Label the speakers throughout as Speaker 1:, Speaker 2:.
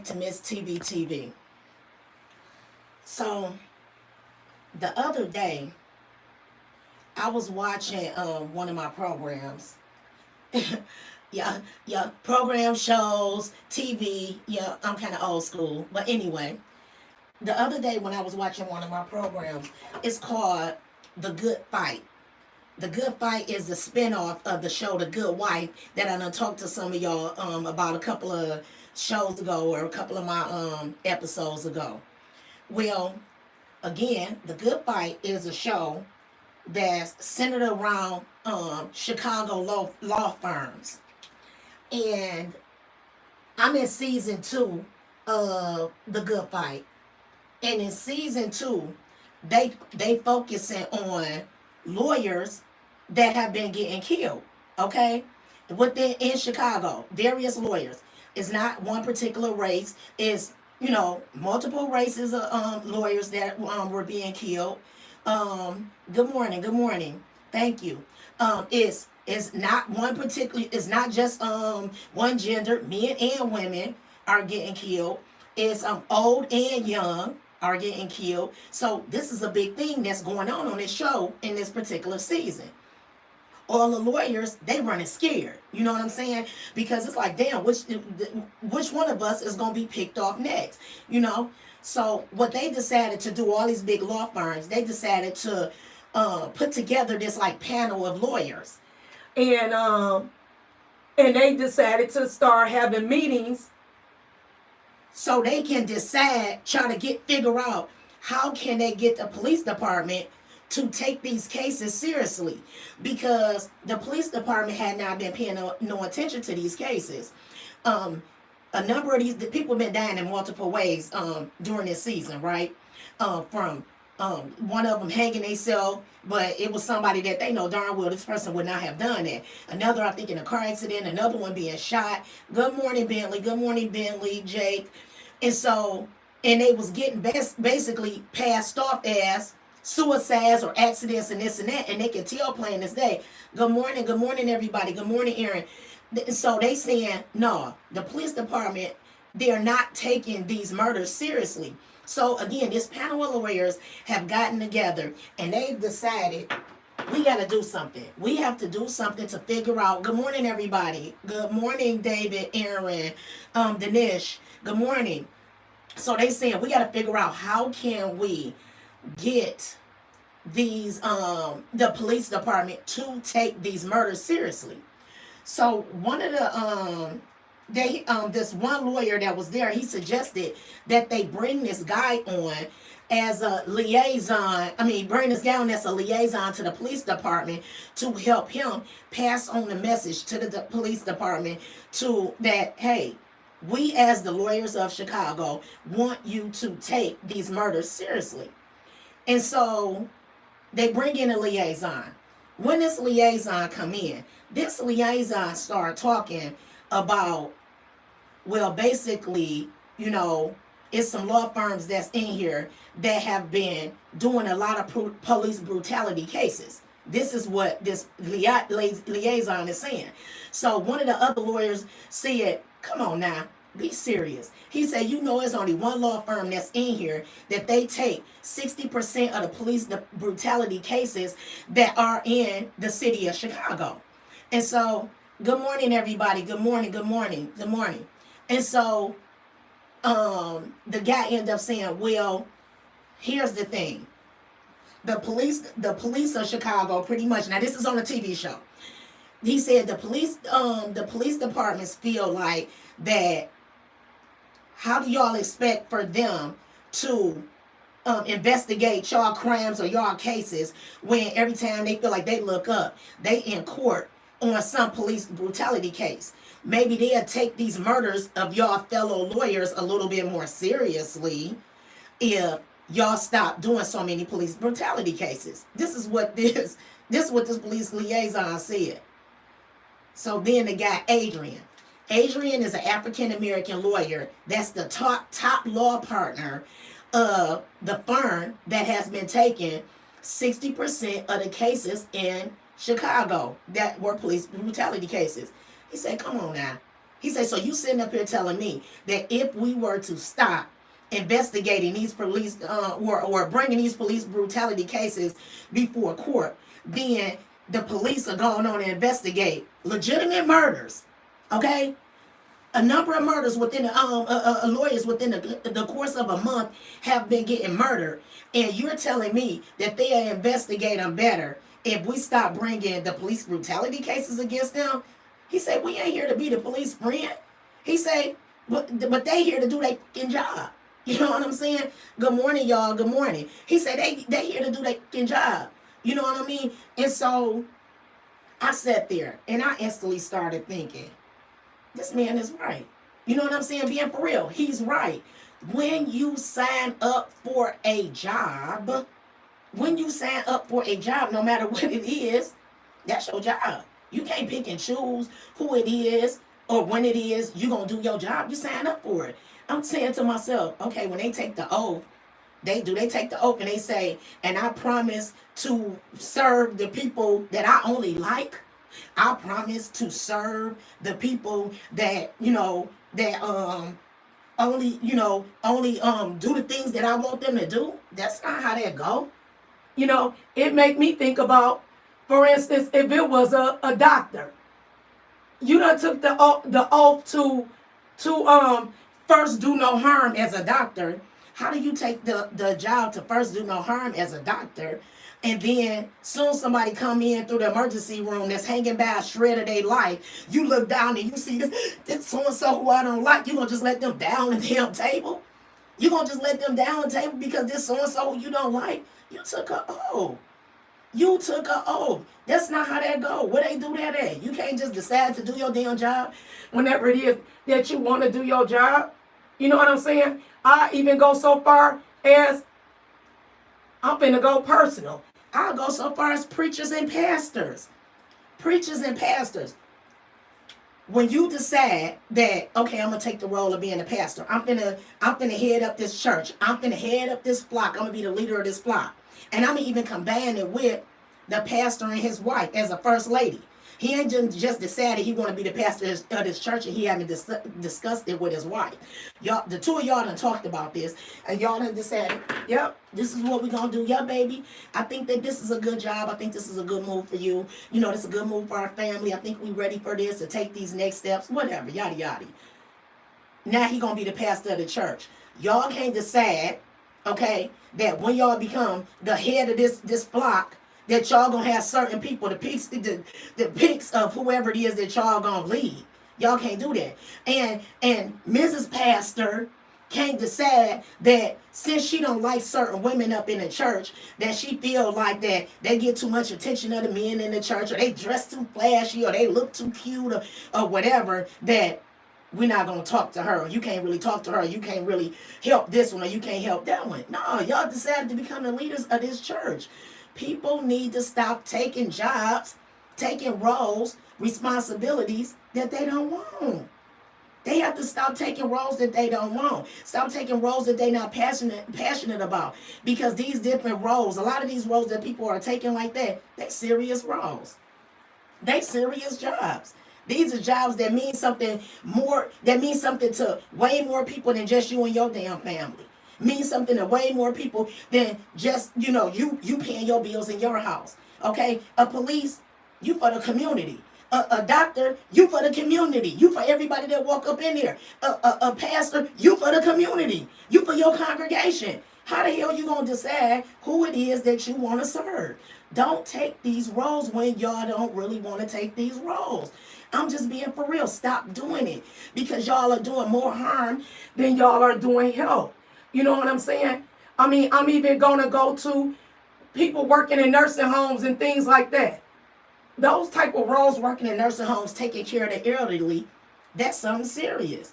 Speaker 1: to Miss TBTV. So the other day, I was watching one of my programs. Yeah, yeah, program shows, TV. Yeah, I'm kind of old school, but anyway, the other day when I was watching one of my programs, it's called The Good Fight. The Good Fight is the spinoff of the show The Good Wife that I done talked to some of y'all about a couple of shows ago or a couple of my episodes ago. Well, again, The Good Fight is a show that's centered around Chicago law firms. And I'm in season 2 of The Good Fight. And in season 2, they focusing on lawyers that have been getting killed. Okay? Within in Chicago, various lawyers. It's not one particular race. It's multiple races of lawyers that were being killed. Good morning. Good morning. Thank you. It's not one particular. It's not just one gender. Men and women are getting killed. It's old and young are getting killed. So this is a big thing that's going on this show in this particular season. All the lawyers, they running scared. You know what I'm saying? Because it's like, damn, which one of us is gonna be picked off next? You know. So what they decided to do, all these big law firms, they decided to put together this like panel of lawyers, and they decided to start having meetings so they can decide, try to figure out how can they get the police department to take these cases seriously, because the police department had not been paying no attention to these cases. A number of the people have been dying in multiple ways during this season, right? From one of them hanging themselves, but it was somebody that they know darn well this person would not have done that. Another, I think, in a car accident. Another one being shot. Good morning, Bentley. Good morning, Bentley, Jake. And so, and they was getting basically passed off as suicides or accidents and this and that, and they can tell plain as day. Good morning, everybody. Good morning, Aaron. So they saying, no, the police department, they're not taking these murders seriously. So again, this panel of lawyers have gotten together and they've decided we got to do something. We have to do something to figure out. Good morning, everybody. Good morning, David, Aaron, Danish. Good morning. So they saying we got to figure out how can we get these the police department to take these murders seriously. So one of the this one lawyer that was there, he suggested that they bring this guy on as a liaison. I mean, bring this guy on as a liaison to the police department to help him pass on the message to the police department to that, hey, we as the lawyers of Chicago want you to take these murders seriously. And so they bring in a liaison. When this liaison come in, this liaison start talking about, well, basically, it's some law firms that's in here that have been doing a lot of police brutality cases. This is what this liaison is saying. So one of the other lawyers said, come on now, be serious. He said, it's only one law firm that's in here that they take 60% of the police brutality cases that are in the city of Chicago. And so, good morning, everybody. Good morning, good morning, good morning. And so, the guy ended up saying, well, here's the thing. The police of Chicago, pretty much, now this is on a TV show. He said the police departments feel like that. How do y'all expect for them to investigate y'all crimes or y'all cases when every time they feel like they look up, they in court on some police brutality case? Maybe they'll take these murders of y'all fellow lawyers a little bit more seriously if y'all stop doing so many police brutality cases. This is what this police liaison said. So then the guy Adrian is an African-American lawyer that's the top law partner of the firm that has been taking 60% of the cases in Chicago that were police brutality cases. He said, come on now. He said, so you sitting up here telling me that if we were to stop investigating these police or bringing these police brutality cases before court, then the police are going on to investigate legitimate murders, okay? A number of murders within the lawyers within the course of a month have been getting murdered, and you're telling me that they investigate them better if we stop bringing the police brutality cases against them? He said, we ain't here to be the police friend. He said, but they here to do their fucking job. You know what I'm saying? Good morning, y'all. Good morning. He said they here to do their fucking job. You know what I mean? And so I sat there and I instantly started thinking, this man is right. You know what I'm saying? Being for real, he's right. When you sign up for a job, no matter what it is, that's your job. You can't pick and choose who it is or when it is you're going to do your job. You sign up for it. I'm saying to myself, okay, when they take the oath, they take the oath and they say, and I promise to serve the people that I only like. I promise to serve the people that, that only do the things that I want them to do. That's not how that go. It make me think about, for instance, if it was a doctor, you done took the oath to first do no harm as a doctor. How do you take the job to first do no harm as a doctor, and then soon somebody come in through the emergency room that's hanging by a shred of their life, you look down and you see this so-and-so who I don't like, you gonna just let them down the damn table? You gonna just let them down the table because this so-and-so who you don't like? You took a oath. You took a oath. That's not how that go. Where they do that at? You can't just decide to do your damn job whenever it is that you want to do your job. You know what I'm saying? I even go so far as, I'm finna go personal, I'll go so far as preachers and pastors. Preachers and pastors. When you decide that, okay, I'm gonna take the role of being a pastor, I'm finna head up this church, I'm finna head up this flock, I'm gonna be the leader of this flock, and I'm gonna even combine it with the pastor and his wife as a first lady. He ain't just decided he want to be the pastor of this church and he haven't discussed it with his wife. Y'all, the two of y'all done talked about this and y'all done decided, yep, this is what we're going to do. Yeah, baby, I think that this is a good job. I think this is a good move for you. This is a good move for our family. I think we ready for this, to take these next steps, whatever, yada, yada. Now he going to be the pastor of the church. Y'all can't decide, okay, that when y'all become the head of this flock, that y'all gonna have certain people, the picks of whoever it is that y'all gonna lead. Y'all can't do that. And Mrs. Pastor can't decide that since she don't like certain women up in the church, that she feel like that they get too much attention of the men in the church, or they dress too flashy, or they look too cute, or whatever, that we're not gonna talk to her. You can't really talk to her. You can't really help this one, or you can't help that one. No, y'all decided to become the leaders of this church. People need to stop taking jobs, taking roles, responsibilities that they don't want. They have to stop taking roles that they don't want. Stop taking roles that they're not passionate about. Because these different roles, a lot of these roles that people are taking like that, they serious roles. They serious jobs. These are jobs that mean something more, that mean something to way more people than just you and your damn family. Means something to way more people than just, you paying your bills in your house. Okay? A police, you for the community. A doctor, you for the community. You for everybody that walk up in there. A pastor, you for the community. You for your congregation. How the hell you gonna decide who it is that you want to serve? Don't take these roles when y'all don't really want to take these roles. I'm just being for real. Stop doing it, because y'all are doing more harm than y'all are doing help. You know what I'm saying? I mean, I'm even going to go to people working in nursing homes and things like that. Those type of roles, working in nursing homes, taking care of the elderly, that's something serious.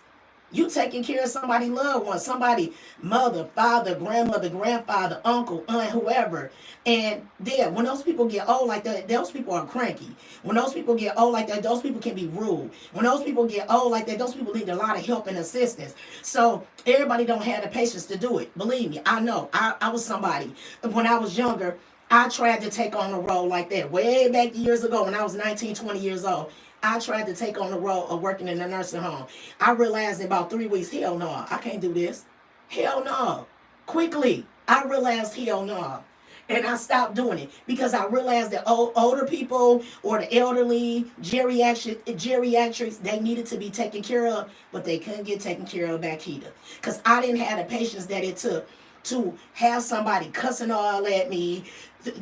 Speaker 1: You taking care of somebody's loved one, somebody, mother, father, grandmother, grandfather, uncle, aunt, whoever. And then when those people get old like that, those people are cranky. When those people get old like that, those people can be rude. When those people get old like that, those people need a lot of help and assistance. So everybody don't have the patience to do it. Believe me, I know. I was somebody. When I was younger, I tried to take on a role like that way back years ago when I was 19, 20 years old. I tried to take on the role of working in a nursing home. I realized in about 3 weeks, hell no, I can't do this. Hell no. Quickly, I realized hell no. And I stopped doing it because I realized that older people or the elderly, geriatrics, they needed to be taken care of, but they couldn't get taken care of back here. Because I didn't have the patience that it took to have somebody cussing all at me,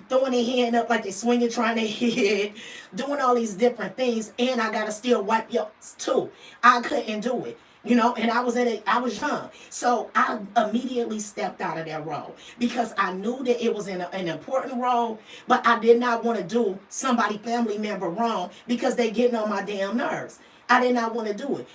Speaker 1: throwing their hand up like they swinging, trying to hit, doing all these different things, and I gotta still wipe yours too. I couldn't do it. And I was young. So I immediately stepped out of that role because I knew that it was an important role, but I did not want to do somebody family member wrong because they getting on my damn nerves. I did not want to do it.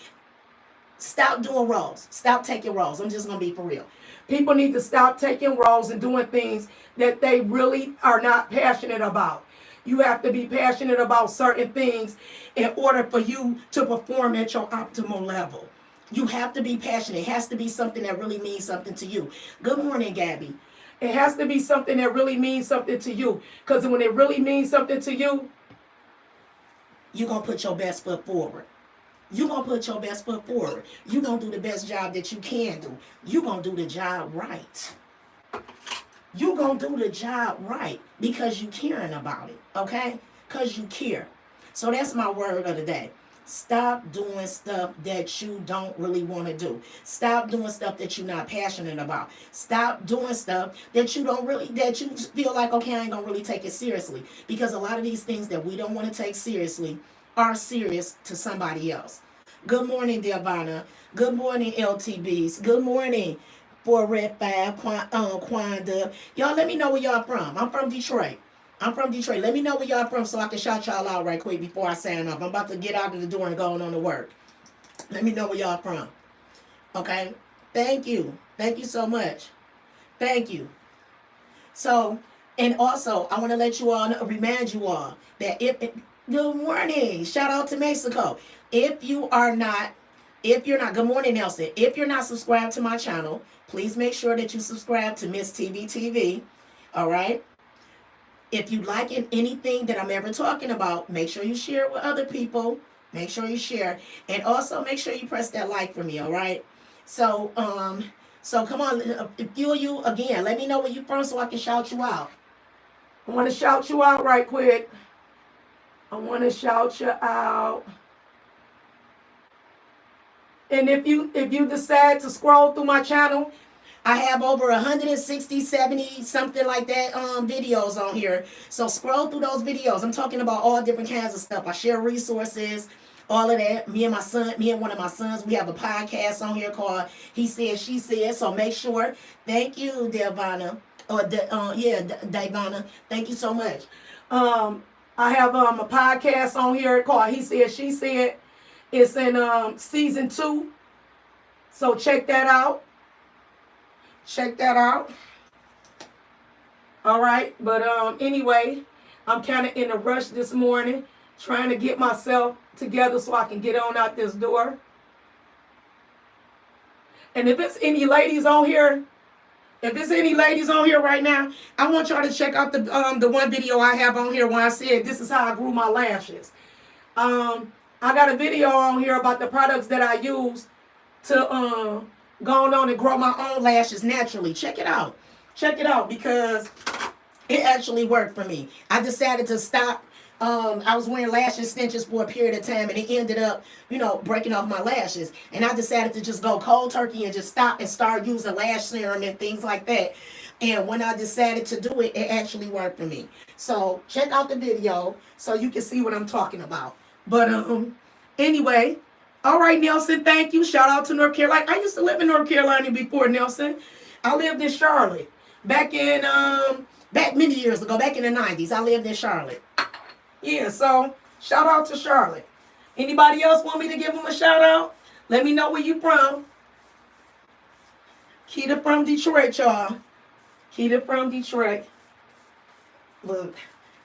Speaker 1: Stop doing roles. Stop taking roles. I'm just going to be for real. People need to stop taking roles and doing things that they really are not passionate about. You have to be passionate about certain things in order for you to perform at your optimal level. You have to be passionate. It has to be something that really means something to you. Good morning, Gabby. It has to be something that really means something to you. Because when it really means something to you, you're going to put your best foot forward. You're going to put your best foot forward. You're going to do the best job that you can do. You're going to do the job right. You're going to do the job right because you're caring about it. Okay? Because you care. So that's my word of the day. Stop doing stuff that you don't really want to do. Stop doing stuff that you're not passionate about. Stop doing stuff that that you feel like, okay, I ain't going to really take it seriously. Because a lot of these things that we don't want to take seriously are serious to somebody else. Good morning, Delvana. Good morning, LTBs. Good morning, 4 Red 5, Quanda. Y'all let me know where y'all from. I'm from Detroit. Let me know where y'all from so I can shout y'all out right quick before I sign off. I'm about to get out of the door and going on to work. Let me know where y'all from. Okay? Thank you. Thank you so much. Thank you. So, and also, I want to let you all know, remind you all that good morning. Shout out to Mexico. If you're not, good morning, Nelson. If you're not subscribed to my channel, please make sure that you subscribe to Miss TBTV. All right? If you like anything that I'm ever talking about, make sure you share it with other people. Make sure you share. And also make sure you press that like for me, all right? So, come on, fuel you again. Let me know where you're from so I can shout you out. I want to shout you out right quick. I want to shout you out. And if you decide to scroll through my channel, I have over 160, 70, something like that videos on here. So scroll through those videos. I'm talking about all different kinds of stuff. I share resources, all of that. Me and one of my sons, we have a podcast on here called He Said, She Said. So make sure. Thank you, Delvana. Delvana. Thank you so much. I have a podcast on here called He Said, She Said. It's in season 2. So check that out. All right. But anyway, I'm kind of in a rush this morning, trying to get myself together so I can get on out this door. And if it's any ladies on here, right now, I want y'all to check out the one video I have on here when I said this is how I grew my lashes. I got a video on here about the products that I use to go on and grow my own lashes naturally. Check it out because it actually worked for me. I decided to stop. I was wearing lash extensions for a period of time, and it ended up, breaking off my lashes. And I decided to just go cold turkey and just stop and start using lash serum and things like that. And when I decided to do it, it actually worked for me. So check out the video so you can see what I'm talking about. But anyway, all right, Nelson, thank you. Shout out to North Carolina. I used to live in North Carolina before, Nelson. I lived in Charlotte back many years ago, back in the 90s. I lived in Charlotte. Yeah, so shout out to Charlotte. Anybody else want me to give them a shout out? Let me know where you from. Keita from Detroit, y'all. Keita from Detroit. Look,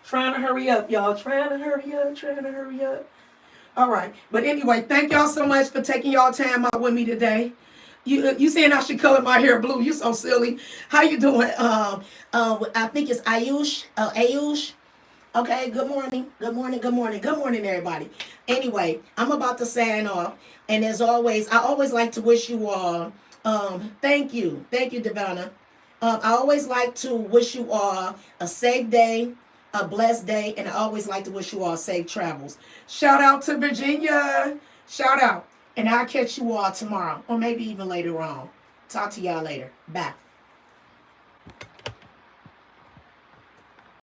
Speaker 1: trying to hurry up, y'all. Trying to hurry up. All right. But anyway, thank y'all so much for taking y'all time out with me today. You saying I should color my hair blue. You so silly. How you doing? I think it's Ayush. Okay, good morning, good morning, good morning, good morning, everybody. Anyway, I'm about to sign off, and as always, I always like to wish you all, thank you, Devonna. I always like to wish you all a safe day, a blessed day, and I always like to wish you all safe travels. Shout out to Virginia, shout out, and I'll catch you all tomorrow, or maybe even later on. Talk to y'all later. Bye.